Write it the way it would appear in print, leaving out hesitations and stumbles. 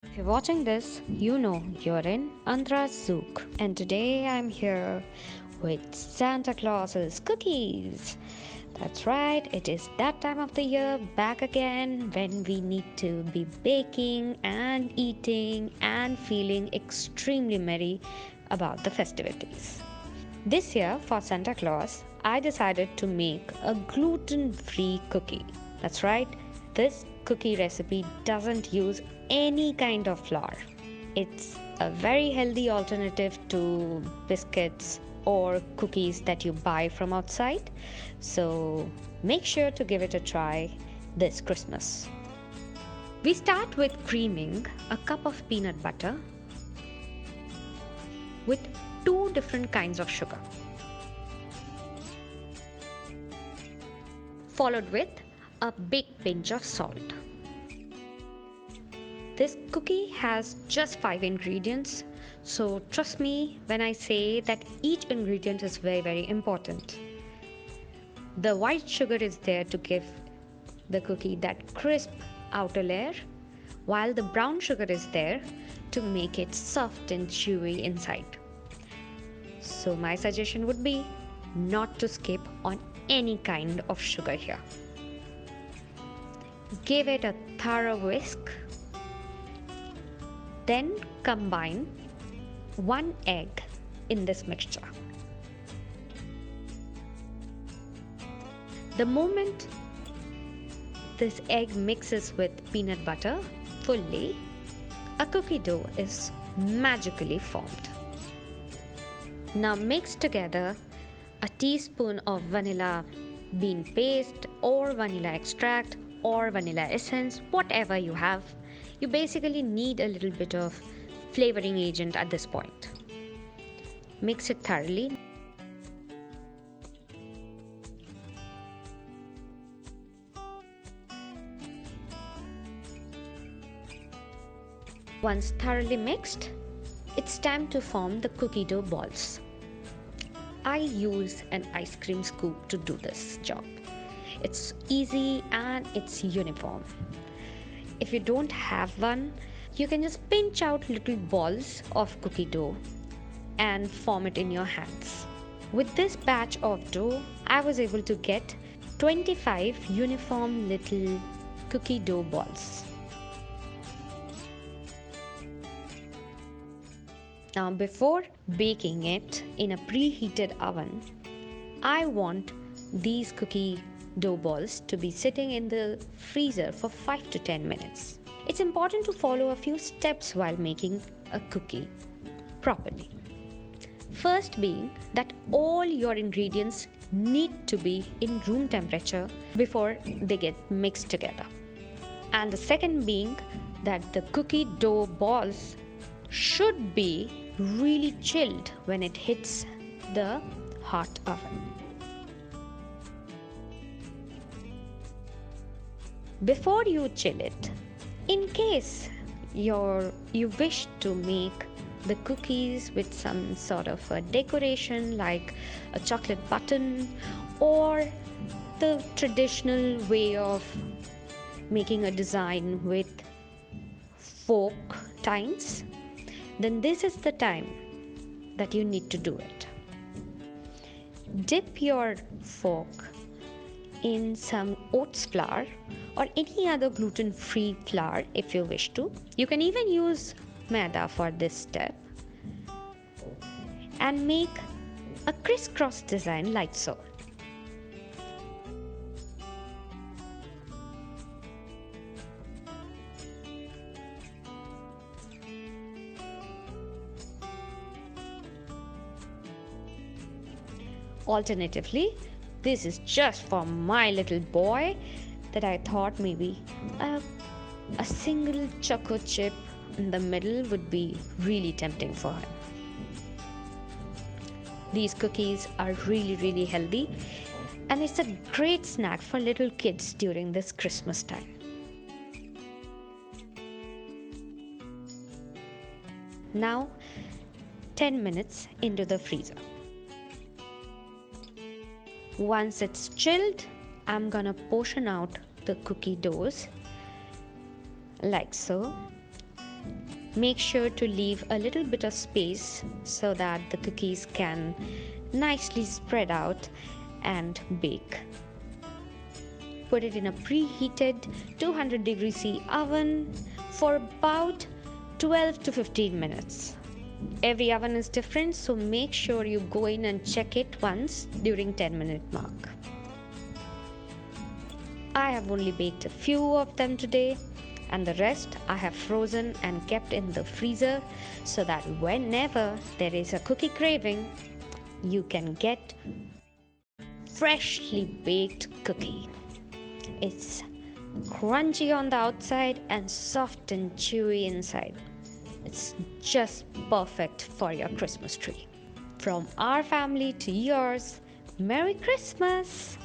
If you're watching this, you know you're in Antara Zouqh, and today I'm here with Santa Claus's cookies. That's right, it is that time of the year back again when we need to be baking and eating and feeling extremely merry about the festivities. This year for Santa Claus, I decided to make a gluten free cookie. That's right, this cookie recipe doesn't use any kind of flour. It's a very healthy alternative to biscuits or cookies that you buy from outside. So make sure to give it a try this Christmas. We start with creaming a cup of peanut butter with two different kinds of sugar, followed with a big pinch of salt. This cookie has just 5 ingredients, so trust me when I say that each ingredient is very important. The white sugar is there to give the cookie that crisp outer layer, while the brown sugar is there to make it soft and chewy inside. So my suggestion would be not to skip on any kind of sugar here. Give it a thorough whisk. Then combine 1 egg in this mixture. The moment this egg mixes with peanut butter fully, a cookie dough is magically formed. Now mix together a teaspoon of vanilla bean paste or vanilla extract or vanilla essence, whatever you have. You basically need a little bit of flavoring agent at this point. Mix it thoroughly. Once thoroughly mixed, it's time to form the cookie dough balls. I use an ice cream scoop to do this job. It's easy and it's uniform. If you don't have one, you can just pinch out little balls of cookie dough and form it in your hands. With this batch of dough, I was able to get 25 uniform little cookie dough balls. Now before baking it in a preheated oven, I want these cookie dough balls to be sitting in the freezer for 5 to 10 minutes. It's important to follow a few steps while making a cookie properly. First being that all your ingredients need to be in room temperature before they get mixed together. And the second being that the cookie dough balls should be really chilled when it hits the hot oven. Before you chill it, in case you wish to make the cookies with some sort of a decoration like a chocolate button or the traditional way of making a design with fork tines, then this is the time that you need to do it. Dip your fork in some oats flour or any other gluten-free flour if you wish to. You can even use maida for this step and make a crisscross design like so. Alternatively, this is just for my little boy that I thought maybe a single choco chip in the middle would be really tempting for him. These cookies are really healthy and it's a great snack for little kids during this Christmas time. Now 10 minutes into the freezer. Once it's chilled, I'm gonna portion out the cookie doughs like so Make sure to leave a little bit of space so that the cookies can nicely spread out and bake. Put it in a preheated 200 degrees C oven for about 12 to 15 minutes. Every oven is different, so make sure you go in and check it once during 10-minute mark. I have only baked a few of them today, and the rest I have frozen and kept in the freezer so that whenever there is a cookie craving, you can get freshly baked cookie. It's crunchy on the outside and soft and chewy inside. It's just perfect for your Christmas tree. From our family to yours, Merry Christmas!